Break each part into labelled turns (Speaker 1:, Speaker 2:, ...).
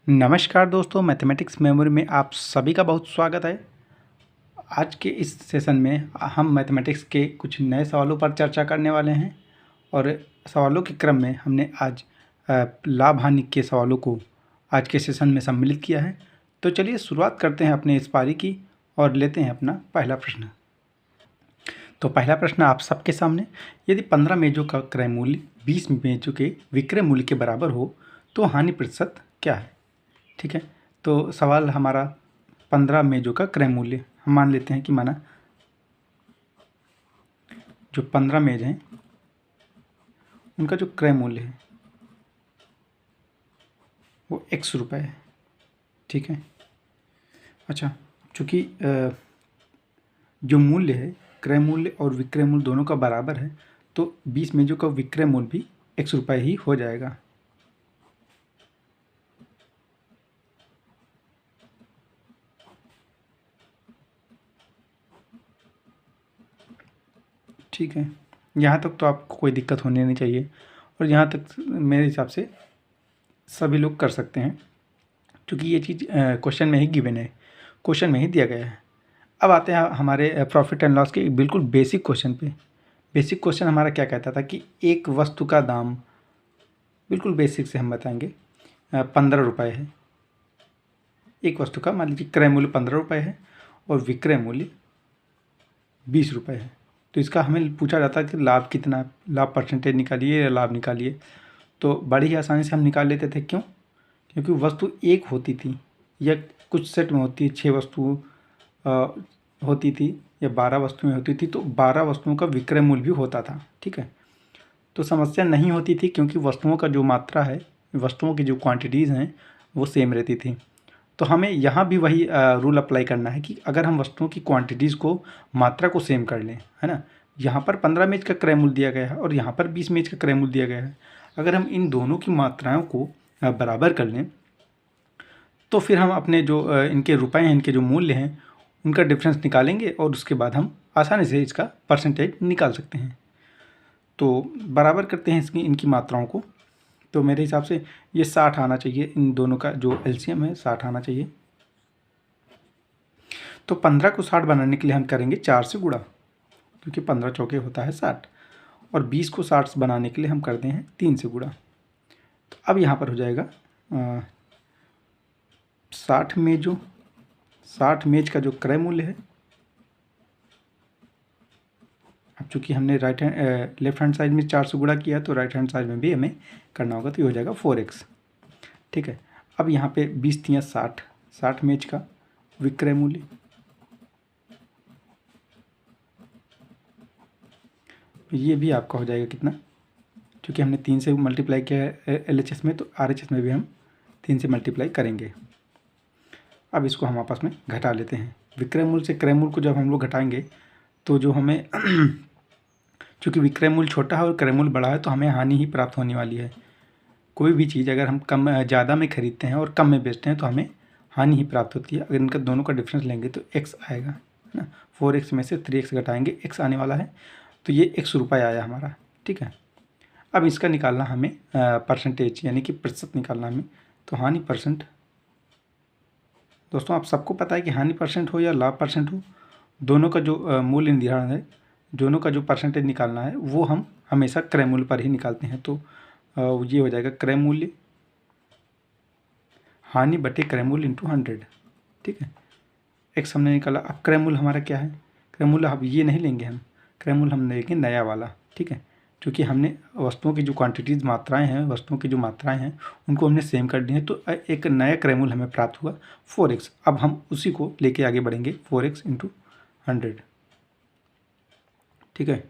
Speaker 1: नमस्कार दोस्तों, mathematics memory में आप सभी का बहुत स्वागत है। आज के इस सेशन में हम मैथमेटिक्स के कुछ नए सवालों पर चर्चा करने वाले हैं और सवालों के क्रम में हमने आज लाभ हानि के सवालों को आज के सेशन में सम्मिलित किया है। तो चलिए शुरुआत करते हैं अपने इस पारी की और लेते हैं अपना पहला प्रश्न। तो पहला प्रश्न आप सबके सामने, यदि 15 मेजों का क्रय मूल्य 20 मेजों के विक्रय मूल्य के बराबर हो तो हानि प्रतिशत क्या है? ठीक है, तो सवाल हमारा 15 मेजों का क्रय मूल्य हम मान लेते हैं कि माना जो 15 मेज हैं उनका जो क्रय मूल्य है वो x रुपये है। ठीक है, अच्छा, चूँकि जो मूल्य है क्रय मूल्य और विक्रय मूल्य दोनों का बराबर है तो 20 मेजों का विक्रय मूल्य भी x रुपये ही हो जाएगा। ठीक है, यहाँ तक तो आपको कोई दिक्कत होनी नहीं चाहिए और यहाँ तक मेरे हिसाब से सभी लोग कर सकते हैं क्योंकि ये चीज़ क्वेश्चन में ही गिवन है, क्वेश्चन में ही दिया गया है। अब आते हैं हमारे प्रॉफिट एंड लॉस के बिल्कुल बेसिक क्वेश्चन पे। बेसिक क्वेश्चन हमारा क्या कहता था कि एक वस्तु का दाम, बिल्कुल बेसिक से हम बताएंगे, 15 रुपये है। एक वस्तु का मान लीजिए क्रय मूल्य 15 रुपये है और विक्रय मूल्य 20 रुपये है। तो इसका हमें पूछा जाता है कि लाभ कितना, लाभ परसेंटेज निकालिए या लाभ निकालिए। तो बड़ी ही आसानी से हम निकाल लेते थे। क्यों? क्योंकि वस्तु एक होती थी या कुछ सेट में होती है, 6 वस्तु होती थी या 12 वस्तुएं होती थी, तो 12 वस्तुओं का विक्रय मूल्य भी होता था। ठीक है, तो समस्या नहीं होती थी क्योंकि वस्तुओं का जो मात्रा है, वस्तुओं की जो क्वांटिटीज़ हैं वो सेम रहती थी। तो हमें यहाँ भी वही रूल अप्लाई करना है कि अगर हम वस्तुओं की क्वांटिटीज़ को, मात्रा को सेम कर लें, है ना। यहाँ पर 15 मेज का क्रय मूल्य दिया गया है और यहाँ पर 20 मेज का क्रय मूल्य दिया गया है। अगर हम इन दोनों की मात्राओं को बराबर कर लें तो फिर हम अपने जो इनके रुपए हैं, इनके जो मूल्य हैं, उनका डिफरेंस निकालेंगे और उसके बाद हम आसानी से इसका परसेंटेज निकाल सकते हैं। तो बराबर करते हैं इसकी, इनकी मात्राओं को। तो मेरे हिसाब से ये 60 आना चाहिए, इन दोनों का जो एलसीएम है 60 आना चाहिए। तो 15 को 60 बनाने के लिए हम करेंगे 4 से गुणा, क्योंकि 15 चौके होता है 60, और 20 को 60 बनाने के लिए हम करते हैं 3 से गुणा। तो अब यहाँ पर हो जाएगा 60 मेजों, 60 मेज का जो क्रय मूल्य है, अब चूँकि हमने लेफ्ट हैंड साइड में 4 से गुणा किया तो राइट हैंड साइड में भी हमें करना होगा, तो ये हो जाएगा 4x। ठीक है, अब यहाँ पे 20 तियाँ 60, 60 मेज का विक्रय मूल्य, ये भी आपका हो जाएगा कितना, क्योंकि हमने 3 से मल्टीप्लाई किया है LHS में, तो RHS में भी हम 3 से मल्टीप्लाई करेंगे। अब इसको हम आपस में घटा लेते हैं। विक्रय मूल्य से क्रय मूल्य को जब हम लोग घटाएंगे तो जो हमें चूँकि विक्रय मूल्य छोटा है और क्रय मूल्य बड़ा है तो हमें हानि ही प्राप्त होने वाली है। कोई भी चीज़ अगर हम कम ज़्यादा में खरीदते हैं और कम में बेचते हैं तो हमें हानि ही प्राप्त होती है। अगर इनका दोनों का डिफरेंस लेंगे तो x आएगा, है ना। 4x में से 3x घटाएंगे, x आने वाला है, तो ये x रुपये आया हमारा। ठीक है, अब इसका निकालना हमें परसेंटेज यानी कि प्रतिशत निकालना हमें। तो हानि परसेंट, दोस्तों आप सबको पता है कि हानि परसेंट हो या लाभ परसेंट हो, दोनों का जो मूल्य निर्धारण है, दोनों का जो परसेंटेज निकालना है वो हम हमेशा क्रय मूल्य पर ही निकालते हैं। तो ये हो जाएगा क्रय मूल्य हानि बटे क्रय मूल्य इंटू 100। ठीक है, एक्स हमने निकाला। अब क्रय मूल्य हमारा क्या है? क्रय मूल्य अब ये नहीं लेंगे हम, क्रय मूल्य हम लेंगे नया वाला। ठीक है, क्योंकि हमने वस्तुओं की जो क्वांटिटीज़, मात्राएं हैं, वस्तुओं की जो मात्राएं हैं उनको हमने सेम कर दी है, तो एक नया क्रय मूल्य हमें प्राप्त हुआ 4x। अब हम उसी को लेके आगे बढ़ेंगे, 4x इंटू 100। ठीक है,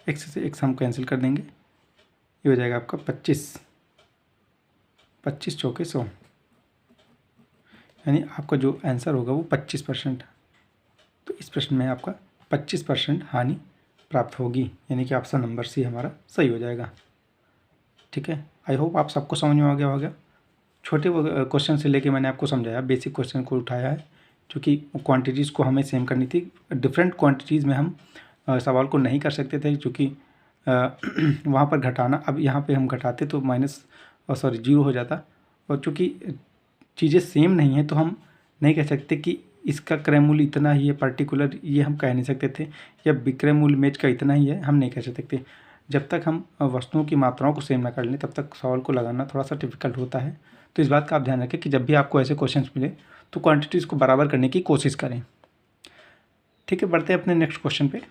Speaker 1: x से x हम कैंसिल कर देंगे, ये हो जाएगा आपका 25, 25 चौके 100, यानी आपका जो आंसर होगा वो 25%। तो इस प्रश्न में आपका 25% हानि प्राप्त होगी, यानी कि ऑप्शन नंबर सी हमारा सही हो जाएगा। ठीक है, आई होप आप सबको समझ में आ गया होगा। छोटे क्वेश्चन से लेके मैंने आपको समझाया, बेसिक क्वेश्चन को उठाया है, क्योंकि क्वांटिटीज़ को हमें सेम करनी थी। डिफरेंट क्वांटिटीज़ में हम सवाल को नहीं कर सकते थे, क्योंकि वहाँ पर घटाना, अब यहाँ पे हम घटाते तो जीरो हो जाता, और चूँकि चीज़ें सेम नहीं हैं तो हम नहीं कह सकते कि इसका क्रय मूल्य इतना ही है पर्टिकुलर, ये हम कह नहीं सकते थे, या विक्रय मूल्य मैच का इतना ही है, हम नहीं कह सकते। जब तक हम वस्तुओं की मात्राओं को सेम ना कर लें तब तक सवाल को लगाना थोड़ा सा डिफिकल्ट होता है। तो इस बात का आप ध्यान रखें कि जब भी आपको ऐसे क्वेश्चंस मिले तो क्वांटिटीज़ को बराबर करने की कोशिश करें। ठीक है, बढ़ते हैं अपने नेक्स्ट क्वेश्चन पे।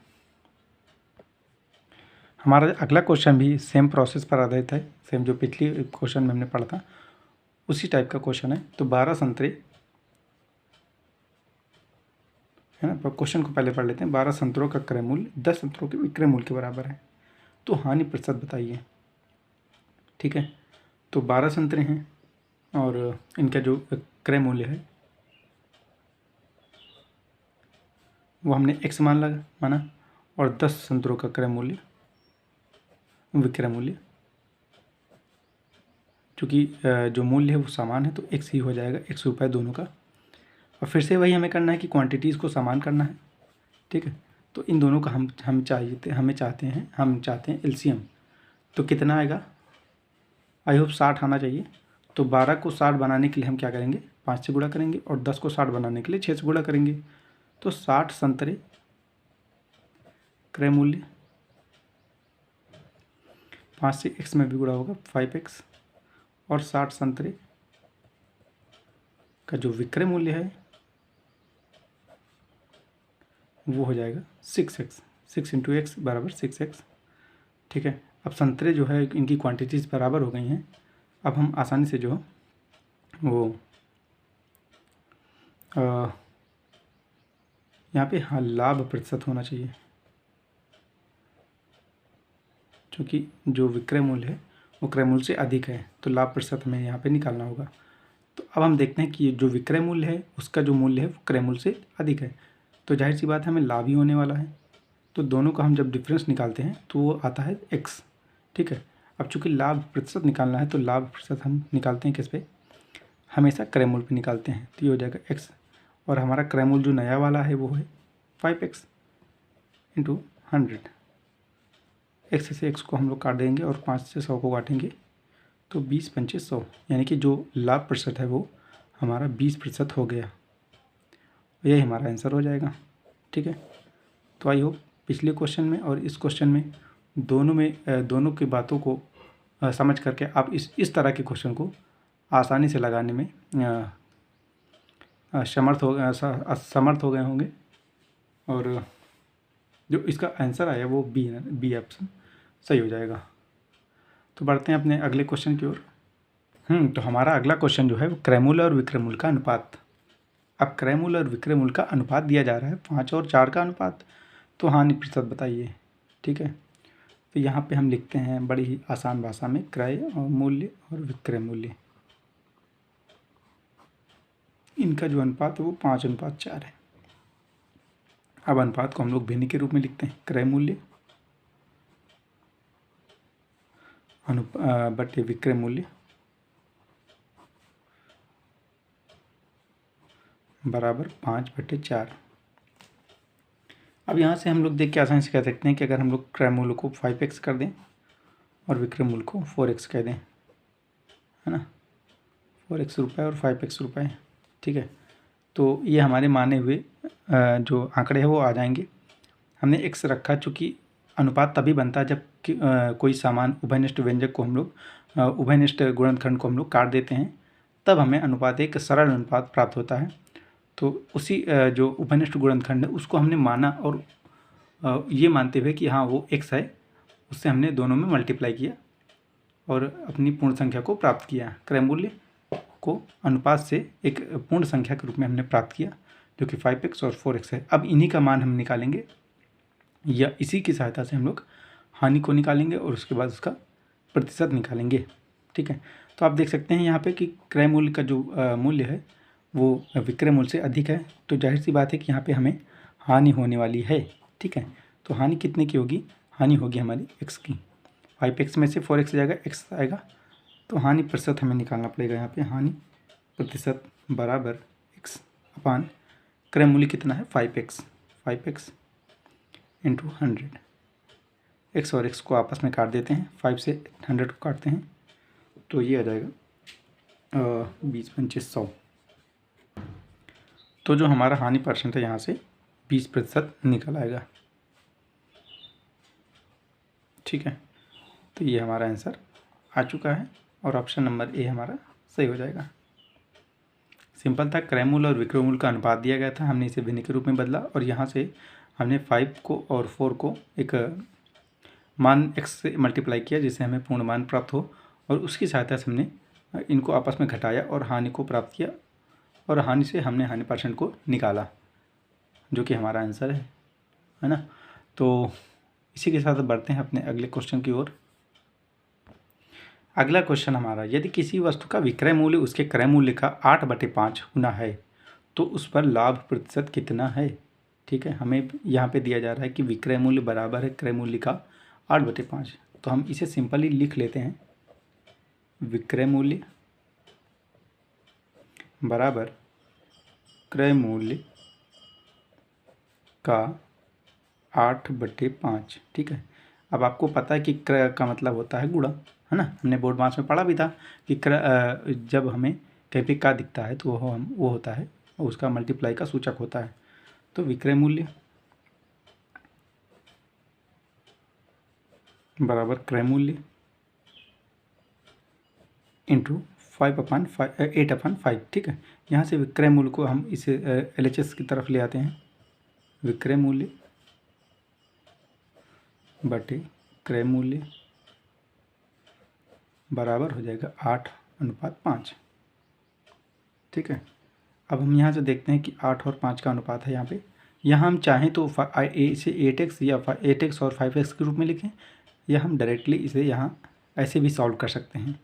Speaker 1: हमारा अगला क्वेश्चन भी सेम प्रोसेस पर आधारित है, सेम जो पिछली क्वेश्चन में हमने पढ़ा था उसी टाइप का क्वेश्चन है। तो 12 संतरे है ना, क्वेश्चन को पहले पढ़ लेते हैं। 12 संतरों का क्रय मूल्य 10 संतरों के विक्रय मूल्य के बराबर है, तो हानि प्रतिशत बताइए। ठीक है, तो 12 संतरे हैं और इनका जो क्रय मूल्य है वो हमने x माना, और 10 संतरों का क्रय मूल्य विक्रय मूल्य, चूँकि जो मूल्य है वो समान है तो x ही हो जाएगा, x रुपये दोनों का। और फिर से वही हमें करना है कि क्वांटिटीज़ को समान करना है। ठीक है, तो इन दोनों का हम चाहते हैं एलसीएम। तो कितना आएगा, आई होप 60 आना चाहिए। तो 12 को 60 बनाने के लिए हम क्या करेंगे, 5 से गुणा करेंगे, और 10 को 60 बनाने के लिए 6 से गुणा करेंगे। तो 60 संतरे क्रय मूल्य, 5 से x में भी गुणा होगा 5x, और 60 संतरे का जो विक्रय मूल्य है वो हो जाएगा 6x, 6 इंटू एक्स बराबर 6x। ठीक है, अब संतरे जो है इनकी क्वांटिटीज़ बराबर हो गई हैं। अब हम आसानी से जो वो यहाँ पे हाँ लाभ प्रतिशत होना चाहिए, क्योंकि जो विक्रय मूल्य है वो क्रय मूल्य से अधिक है, तो लाभ प्रतिशत हमें यहाँ पे निकालना होगा। तो अब हम देखते हैं कि जो विक्रय मूल्य है उसका जो मूल्य है वो क्रय मूल्य से अधिक है, तो जाहिर सी बात है हमें लाभ ही होने वाला है। तो दोनों का हम जब डिफरेंस निकालते हैं तो वो आता है x। ठीक है, अब चूँकि लाभ प्रतिशत निकालना है तो लाभ प्रतिशत हम निकालते हैं किस पे, हमेशा क्रय मूल्य पे निकालते हैं। तो ये हो जाएगा x, और हमारा क्रय मूल्य जो नया वाला है वो है 5x इंटू 100। x से x को हम लोग काट देंगे और 5 से 100 को काटेंगे, तो 20 पंचे 100, यानी कि जो लाभ प्रतिशत है वो हमारा 20% हो गया। यही हमारा आंसर हो जाएगा। ठीक है, तो आई होप पिछले क्वेश्चन में और इस क्वेश्चन में दोनों की बातों को समझ करके आप इस तरह के क्वेश्चन को आसानी से लगाने में समर्थ हो गए होंगे। और जो इसका आंसर आया वो बी ऑप्शन सही हो जाएगा। तो बढ़ते हैं अपने अगले क्वेश्चन की ओर। तो हमारा अगला क्वेश्चन जो है वो क्रय मूल्य और विक्रय मूल्य का अनुपात। अब क्रय मूल्य और विक्रय मूल्य का अनुपात दिया जा रहा है 5 और 4 का अनुपात, तो हानि प्रतिशत बताइए। ठीक है, तो यहाँ पे हम लिखते हैं बड़ी ही आसान भाषा में क्रय और मूल्य और विक्रय मूल्य, इनका जो अनुपात है वो 5:4 है। अब अनुपात को हम लोग भिन्न के रूप में लिखते हैं, क्रय मूल्य बटे विक्रय मूल्य बराबर 5/4। अब यहाँ से हम लोग देख के आसानी से कह सकते हैं कि अगर हम लोग क्रय मूल्य को 5x कर दें और विक्रय मूल्य को 4x कह दें, है ना, 4x रुपये और 5x रुपये। ठीक है, तो ये हमारे माने हुए जो आंकड़े हैं वो आ जाएंगे। हमने x रखा, चूँकि अनुपात तभी बनता है जब कोई समान उभयनिष्ठ व्यंजक को हम लोग उभयनिष्ठ गुणनखंड को हम लोग काट देते हैं, तब हमें अनुपात एक सरल अनुपात प्राप्त होता है। तो उसी जो उभयनिष्ठ गुणनखंड है उसको हमने माना, और ये मानते हुए कि हाँ वो x है, उससे हमने दोनों में मल्टीप्लाई किया और अपनी पूर्ण संख्या को प्राप्त किया। क्रय मूल्य को अनुपात से एक पूर्ण संख्या के रूप में हमने प्राप्त किया जो कि 5x और 4x है। अब इन्हीं का मान हम निकालेंगे, या इसी की सहायता से हम लोग हानि को निकालेंगे और उसके बाद उसका प्रतिशत निकालेंगे। ठीक है, तो आप देख सकते हैं यहाँ पे कि क्रय मूल्य का जो मूल्य है वो विक्रय मूल्य से अधिक है, तो जाहिर सी बात है कि यहाँ पे हमें हानि होने वाली है। ठीक है, तो हानि कितने की होगी, हानि होगी हमारी x की। 5x में से 4x जाएगा, x आएगा, तो हानि प्रतिशत हमें निकालना पड़ेगा। यहाँ पे हानि प्रतिशत बराबर x अपान क्रय मूल्य कितना है 5x इंटू 100। x और x को आपस में काट देते हैं, 5 से 100 को काटते हैं, तो ये आ जाएगा 20 पंचे 100, तो जो हमारा हानि परसेंट है यहाँ से 20% निकल आएगा। ठीक है, तो ये हमारा आंसर आ चुका है और ऑप्शन नंबर ए हमारा सही हो जाएगा। सिंपल था, क्रय मूल्य और विक्रय मूल्य का अनुपात दिया गया था, हमने इसे भिन्न के रूप में बदला और यहाँ से हमने 5 को और 4 को एक मान x से मल्टीप्लाई किया जिससे हमें पूर्ण मान प्राप्त हो, और उसकी सहायता से हमने इनको आपस में घटाया और हानि को प्राप्त किया, और हानि से हमने हानि परसेंट को निकाला जो कि हमारा आंसर है ना। तो इसी के साथ बढ़ते हैं अपने अगले क्वेश्चन की ओर। अगला क्वेश्चन हमारा, यदि किसी वस्तु का विक्रय मूल्य उसके क्रय मूल्य का 8/5 गुना है तो उस पर लाभ प्रतिशत कितना है। ठीक है, हमें यहाँ पे दिया जा रहा है कि विक्रय मूल्य बराबर है क्रय मूल्य का 8/5, तो हम इसे सिंपली लिख लेते हैं, विक्रय मूल्य बराबर क्रय मूल्य का 8/5। ठीक है, अब आपको पता है कि क्रय का मतलब होता है गुणा, है ना, हमने बोर्ड मास में पढ़ा भी था कि जब हमें कहीं पे का दिखता है तो वो होता है उसका मल्टीप्लाई का सूचक होता है। तो विक्रय मूल्य बराबर क्रय मूल्य इंटू 8/5। ठीक है, यहाँ से विक्रय मूल्य को हम इसे LHS की तरफ ले आते हैं, विक्रय मूल्य बटे क्रय मूल्य बराबर हो जाएगा 8/5। ठीक है, अब हम यहाँ से देखते हैं कि 8 और 5 का अनुपात है यहाँ पे। यहाँ हम चाहें तो इसे 8x या 8x और 5x के रूप में लिखें, या हम डायरेक्टली इसे यहाँ ऐसे भी सॉल्व कर सकते हैं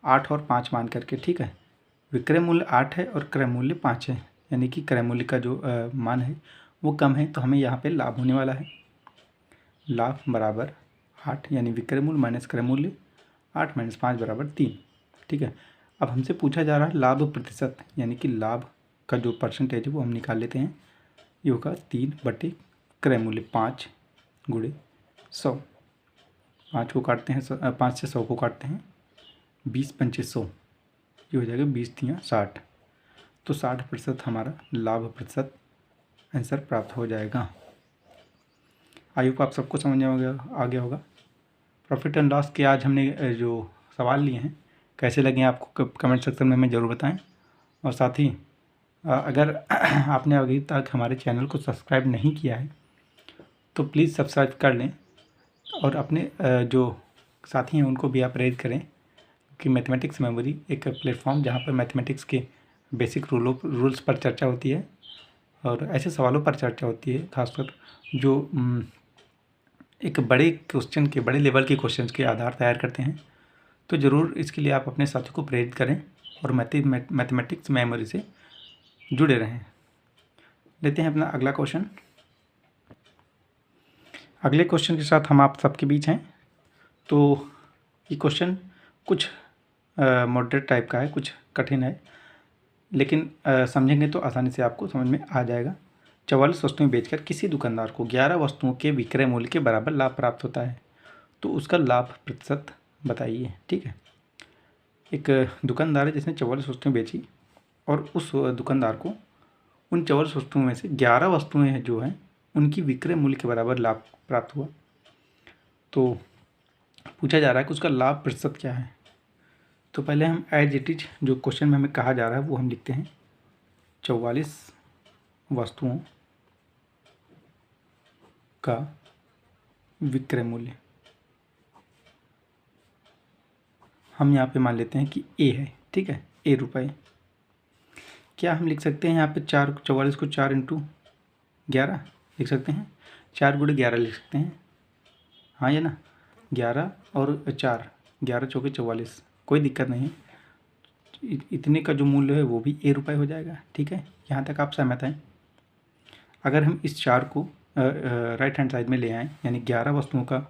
Speaker 1: 8 और 5 मान करके। ठीक है, विक्रय मूल्य 8 है और क्रय मूल्य 5 है, यानी कि क्रय मूल्य का जो मान है वो कम है, तो हमें यहाँ पे लाभ होने वाला है। लाभ बराबर 8 यानी विक्रय मूल्य माइनस क्रय मूल्य, 8 - 5 बराबर 3। ठीक है, अब हमसे पूछा जा रहा है लाभ प्रतिशत, यानी कि लाभ का जो परसेंटेज है वो हम निकाल लेते हैं, ये होगा 3 बटे क्रय मूल्य 5 गुणे 100। 5 को काटते हैं 5 से 100 को काटते हैं, 20 पंचे 100, ये हो जाएगा 20 × 60, तो 60% हमारा लाभ प्रतिशत आंसर प्राप्त हो जाएगा। आई होप आप सबको समझ आ गया होगा। प्रॉफिट एंड लॉस के आज हमने जो सवाल लिए हैं कैसे लगे आपको कमेंट सेक्शन में हमें ज़रूर बताएं, और साथ ही अगर आपने अभी तक हमारे चैनल को सब्सक्राइब नहीं किया है तो प्लीज़ सब्सक्राइब कर लें, और अपने जो साथी हैं उनको भी आप प्रेरित करें कि मैथमेटिक्स मेमोरी एक प्लेटफॉर्म जहाँ पर मैथमेटिक्स के बेसिक रूल्स पर चर्चा होती है और ऐसे सवालों पर चर्चा होती है, खासकर जो एक बड़े लेवल के क्वेश्चन के आधार तैयार करते हैं। तो ज़रूर इसके लिए आप अपने साथियों को प्रेरित करें और मैथमेटिक्स मेमोरी से जुड़े रहें। लेते हैं अपना अगला क्वेश्चन। अगले क्वेश्चन के साथ हम आप सबके बीच हैं। तो ये क्वेश्चन कुछ मॉडरेट टाइप का है, कुछ कठिन है, लेकिन समझेंगे तो आसानी से आपको समझ में आ जाएगा। 44 वस्तुएं बेचकर किसी दुकानदार को 11 वस्तुओं के विक्रय मूल्य के बराबर लाभ प्राप्त होता है, तो उसका लाभ प्रतिशत बताइए। ठीक है, एक दुकानदार है जिसने 44 वस्तुएं बेची और उस दुकानदार को उन 44 वस्तुओं में से 11 वस्तुएं जो हैं उनकी विक्रय मूल्य के बराबर लाभ प्राप्त हुआ। तो पूछा जा रहा है कि उसका लाभ प्रतिशत क्या है। तो पहले हम एज इट इज जो क्वेश्चन में हमें कहा जा रहा है वो हम लिखते हैं, 44 वस्तुओं का विक्रय मूल्य हम यहाँ पे मान लेते हैं कि ए है। ठीक है, ए रुपये। क्या हम लिख सकते हैं यहाँ पे 44 को 4 × 11 लिख सकते हैं, 4 × 11 लिख सकते हैं, हाँ या ना, 11 और 4, 11 × 4 = 44, कोई दिक्कत नहीं। इतने का जो मूल्य है वो भी ए रुपये हो जाएगा। ठीक है, यहाँ तक आप सहमत हैं। अगर हम इस 4 को राइट हैंड साइड में ले आएँ, यानी 11 वस्तुओं का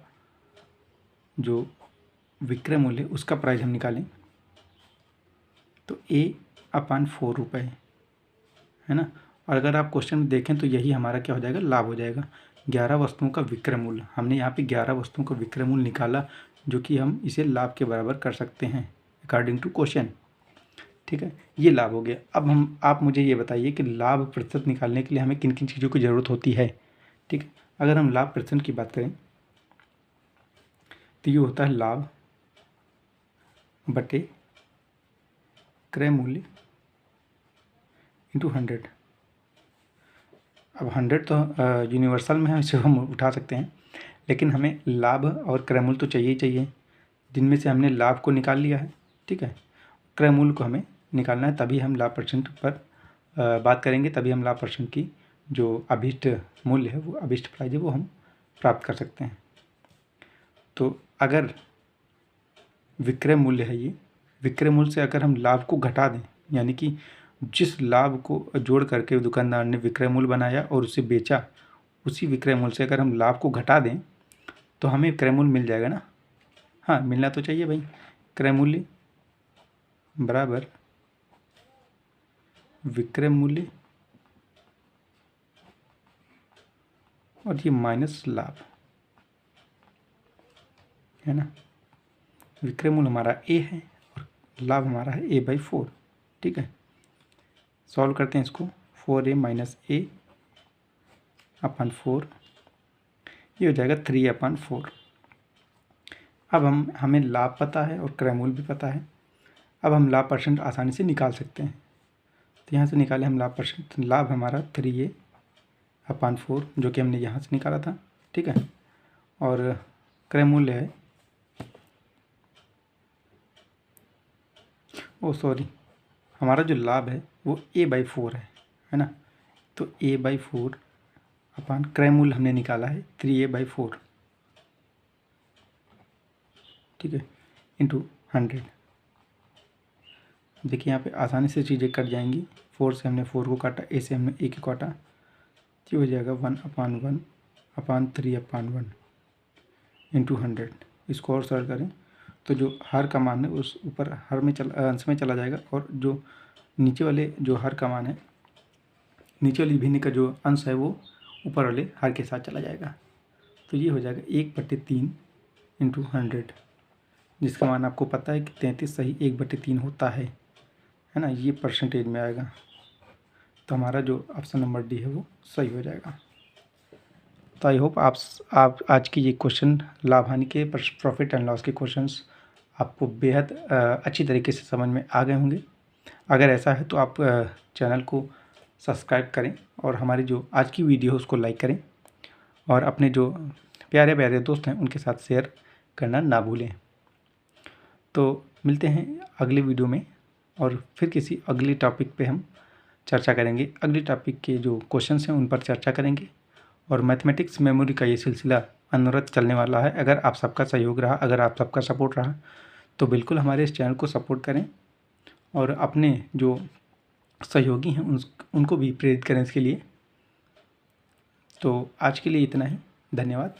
Speaker 1: जो विक्रय मूल्य उसका प्राइस हम निकालें तो A/4 रुपये है ना। और अगर आप क्वेश्चन में देखें तो यही हमारा क्या हो जाएगा, लाभ हो जाएगा। 11 वस्तुओं का विक्रय मूल्य, हमने यहाँ पे 11 वस्तुओं का विक्रय मूल्य निकाला जो कि हम इसे लाभ के बराबर कर सकते हैं अकॉर्डिंग टू क्वेश्चन। ठीक है, ये लाभ हो गया। अब आप मुझे ये बताइए कि लाभ प्रतिशत निकालने के लिए हमें किन किन चीज़ों की ज़रूरत होती है। ठीक है, अगर हम लाभ प्रतिशत की बात करें तो ये होता है लाभ बटे क्रय मूल्य इंटू 100। अब 100 तो यूनिवर्सल में है, इसे हम उठा सकते हैं, लेकिन हमें लाभ और क्रय मूल्य तो चाहिए ही चाहिए, जिनमें से हमने लाभ को निकाल लिया है। ठीक है, क्रय मूल्य को हमें निकालना है, तभी हम लाभ परसेंट पर बात करेंगे, तभी हम लाभ परसेंट की जो अभीष्ट मूल्य है, वो अभीष्ट प्राइस है, वो हम प्राप्त कर सकते हैं। तो अगर विक्रय मूल्य है ये, विक्रय मूल्य से अगर हम लाभ को घटा दें, यानी कि जिस लाभ को जोड़ करके दुकानदार ने विक्रय मूल्य बनाया और उसे बेचा, उसी विक्रय मूल्य से अगर हम लाभ को घटा दें तो हमें क्रय मूल्य मिल जाएगा ना। हाँ, मिलना तो चाहिए भाई। क्रय मूल्य बराबर विक्रय मूल्य और ये माइनस लाभ है ना। विक्रय मूल्य हमारा ए है और लाभ हमारा है A/4। ठीक है, सॉल्व करते हैं इसको। 4A माइनस A अपन 4, ये हो जाएगा 3/4। अब हमें लाभ पता है और क्रय मूल्य भी पता है। अब हम लाभ परसेंट आसानी से निकाल सकते हैं। तो यहाँ से निकाले हम लाभ परसेंट। लाभ हमारा 3A/4 जो कि हमने यहाँ से निकाला था। ठीक है, और क्रय मूल्य है, हमारा जो लाभ है वो A/4 है ना। तो A/4 अपन क्रय मूल्य हमने निकाला है 3A/4। ठीक है, इंटू 100। देखिए यहाँ पे आसानी से चीज़ें कट जाएंगी। 4 से हमने 4 को काटा, A से हमने A को काटा, तो हो जाएगा 1/1/3/1 इंटू 100। इसको और सरल करें तो जो हर का मान है उस ऊपर हर में अंश में चला जाएगा, और जो नीचे वाले जो हर का मान है, नीचे वाली भिन्न का जो अंश है वो ऊपर वाले हर के साथ चला जाएगा। तो ये हो जाएगा 1/3 इंटू 100, जिसका मान आपको पता है कि 33 सही 1/3 होता है ना। ये परसेंटेज में आएगा, तो हमारा जो ऑप्शन नंबर डी है वो सही हो जाएगा। तो आई होप आप आज की ये क्वेश्चन लाभ हानि के प्रॉफिट एंड लॉस के क्वेश्चंस आपको बेहद अच्छी तरीके से समझ में आ गए होंगे। अगर ऐसा है तो आप चैनल को सब्सक्राइब करें और हमारी जो आज की वीडियो है उसको लाइक करें, और अपने जो प्यारे प्यारे दोस्त हैं उनके साथ शेयर करना ना भूलें। तो मिलते हैं अगले वीडियो में, और फिर किसी अगले टॉपिक पे हम चर्चा करेंगे। अगले टॉपिक के जो क्वेश्चंस हैं उन पर चर्चा करेंगे, और मैथमेटिक्स मेमोरी का ये सिलसिला अनवरत चलने वाला है। अगर आप सबका सहयोग रहा, अगर आप सबका सपोर्ट रहा, तो बिल्कुल हमारे इस चैनल को सपोर्ट करें, और अपने जो सहयोगी हैं उनको भी प्रेरित करें इसके लिए। तो आज के लिए इतना ही, धन्यवाद।